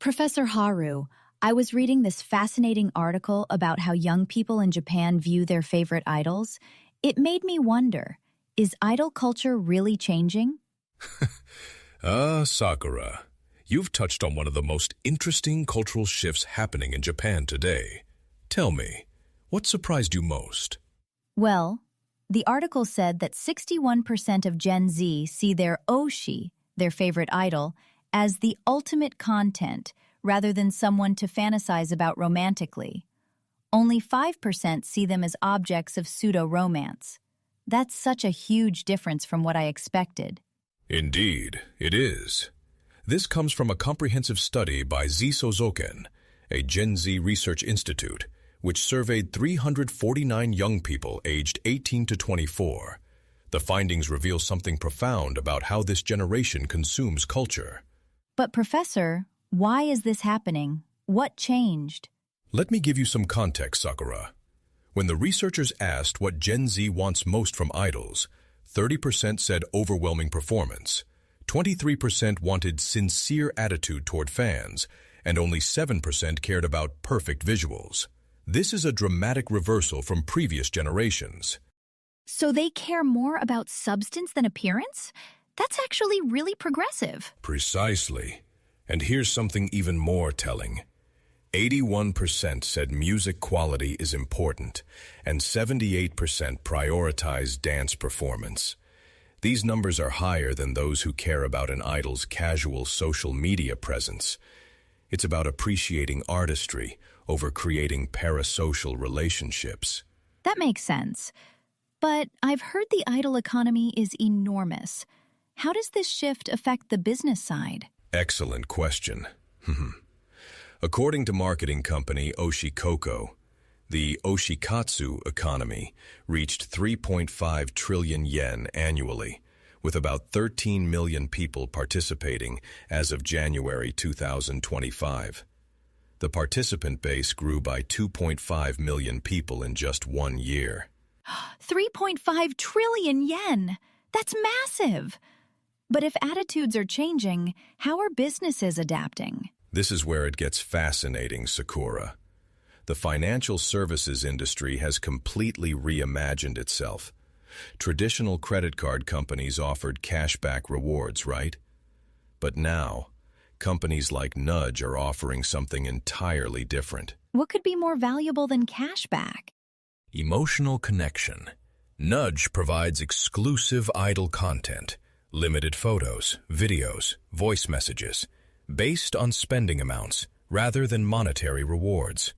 Professor Haru, I was reading this fascinating article about how young people in Japan view their favorite idols. It made me wonder, is idol culture really changing? Sakura, you've touched on one of the most interesting cultural shifts happening in Japan today. Tell me, what surprised you most? Well, the article said that 61% of Gen Z see their oshi, their favorite idol, as the ultimate content rather than someone to fantasize about romantically. Only 5% see them as objects of pseudo-romance. That's such a huge difference from what I expected. Indeed, it is. This comes from a comprehensive study by Sozoken, a Gen Z research institute, which surveyed 349 young people aged 18 to 24. The findings reveal something profound about how this generation consumes culture. But Professor, why is this happening? What changed? Let me give you some context, Sakura. When the researchers asked what Gen Z wants most from idols, 30% said overwhelming performance, 23% wanted sincere attitude toward fans, and only 7% cared about perfect visuals. This is a dramatic reversal from previous generations. So they care more about substance than appearance? That's actually really progressive. Precisely. And here's something even more telling. 81% said music quality is important, and 78% prioritize dance performance. These numbers are higher than those who care about an idol's casual social media presence. It's about appreciating artistry over creating parasocial relationships. That makes sense. But I've heard the idol economy is enormous. How does this shift affect the business side? Excellent question. According to marketing company Oshikoco, the Oshikatsu economy reached 3.5 trillion yen annually, with about 13 million people participating as of January 2025. The participant base grew by 2.5 million people in just 1 year. 3.5 trillion yen! That's massive! But if attitudes are changing, how are businesses adapting? This is where it gets fascinating, Sakura. The financial services industry has completely reimagined itself. Traditional credit card companies offered cashback rewards, right? But now, companies like Nudge are offering something entirely different. What could be more valuable than cashback? Emotional connection. Nudge provides exclusive idol content, limited photos, videos, voice messages, based on spending amounts rather than monetary rewards.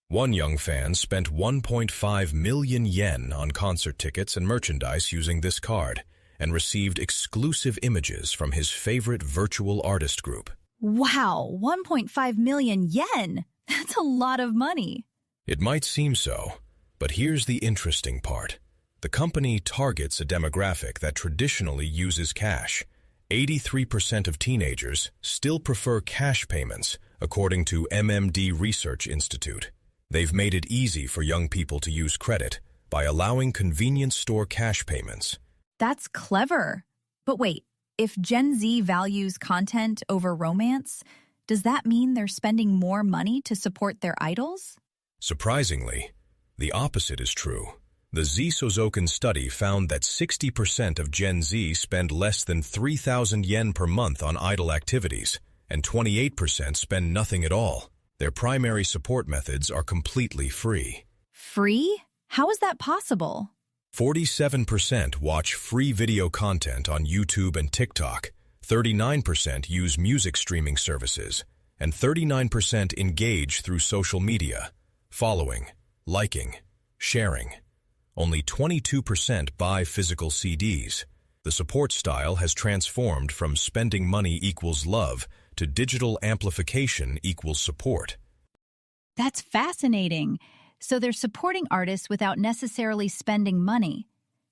One young fan spent 1.5 million yen on concert tickets and merchandise using this card and received exclusive images from his favorite virtual artist group. Wow, 1.5 million yen! That's a lot of money. It might seem so, but here's the interesting part. The company targets a demographic that traditionally uses cash. 83% of teenagers still prefer cash payments, according to MMD Research Institute. They've made it easy for young people to use credit by allowing convenience store cash payments. That's clever. But wait, if Gen Z values content over romance, does that mean they're spending more money to support their idols? Surprisingly, the opposite is true. The Sozoken study found that 60% of Gen Z spend less than 3,000 yen per month on idol activities, and 28% spend nothing at all. Their primary support methods are completely free. Free? How is that possible? 47% watch free video content on YouTube and TikTok, 39% use music streaming services, and 39% engage through social media, following, liking, sharing. Only 22% buy physical CDs. The support style has transformed from spending money equals love to digital amplification equals support. That's fascinating. So they're supporting artists without necessarily spending money.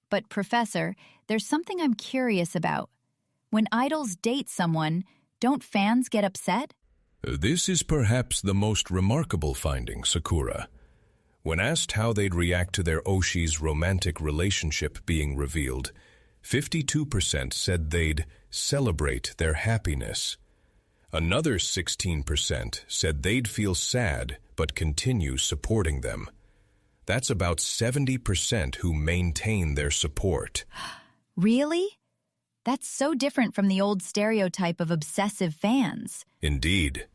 But Professor, there's something I'm curious about. When idols date someone, don't fans get upset? This is perhaps the most remarkable finding, Sakura. When asked how they'd react to their Oshi's romantic relationship being revealed, 52% said they'd celebrate their happiness. Another 16% said they'd feel sad but continue supporting them. That's about 70% who maintain their support. Really? That's so different from the old stereotype of obsessive fans. Indeed.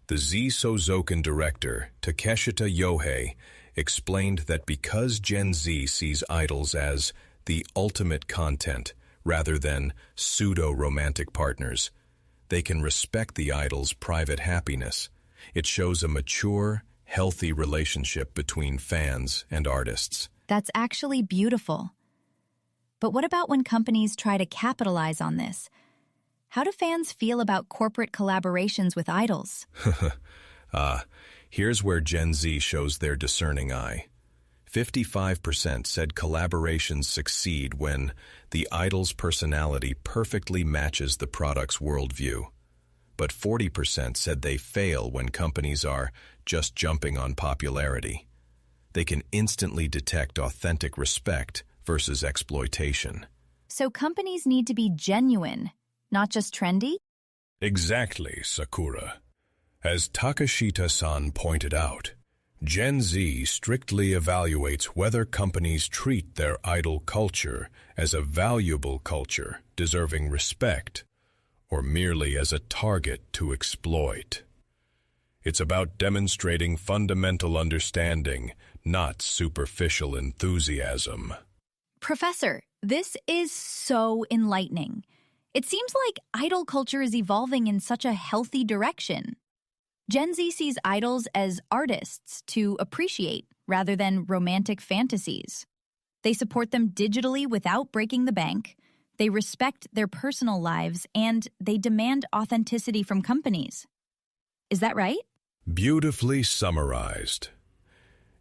The Z Sozokan director, Takeshita Yohei, explained that because Gen Z sees idols as the ultimate content rather than pseudo-romantic partners, they can respect the idol's private happiness. It shows a mature, healthy relationship between fans and artists. That's actually beautiful. But what about when companies try to capitalize on this? How do fans feel about corporate collaborations with idols? Here's where Gen Z shows their discerning eye. 55% said collaborations succeed when the idol's personality perfectly matches the product's worldview. But 40% said they fail when companies are just jumping on popularity. They can instantly detect authentic respect versus exploitation. So companies need to be genuine, not just trendy? Exactly, Sakura. As Takeshita-san pointed out, Gen Z strictly evaluates whether companies treat their idol culture as a valuable culture deserving respect or merely as a target to exploit. It's about demonstrating fundamental understanding, not superficial enthusiasm. Professor, this is so enlightening. It seems like idol culture is evolving in such a healthy direction. Gen Z sees idols as artists to appreciate rather than romantic fantasies. They support them digitally without breaking the bank. They respect their personal lives, and they demand authenticity from companies. Is that right? Beautifully summarized.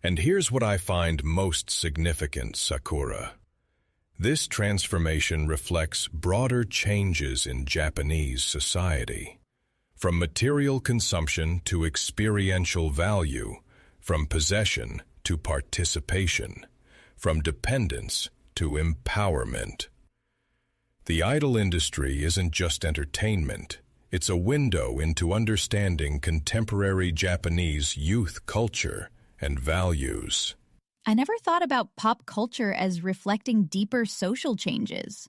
And here's what I find most significant, Sakura. This transformation reflects broader changes in Japanese society. From material consumption to experiential value, from possession to participation, from dependence to empowerment. The idol industry isn't just entertainment, it's a window into understanding contemporary Japanese youth culture and values. I never thought about pop culture as reflecting deeper social changes.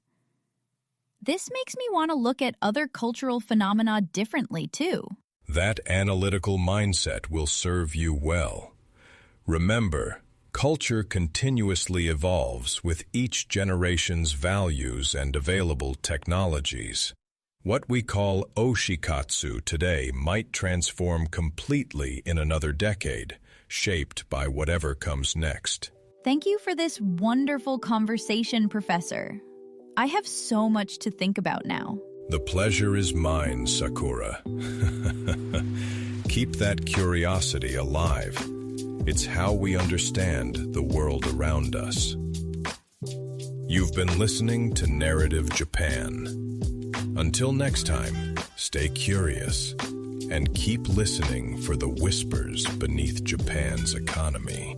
This makes me want to look at other cultural phenomena differently, too. That analytical mindset will serve you well. Remember, culture continuously evolves with each generation's values and available technologies. What we call oshikatsu today might transform completely in another decade, shaped by whatever comes next. Thank you for this wonderful conversation, Professor. I have so much to think about now. The pleasure is mine, Sakura. Keep that curiosity alive. It's how we understand the world around us. You've been listening to Narrative Japan. Until next time, stay curious and keep listening for the whispers beneath Japan's economy.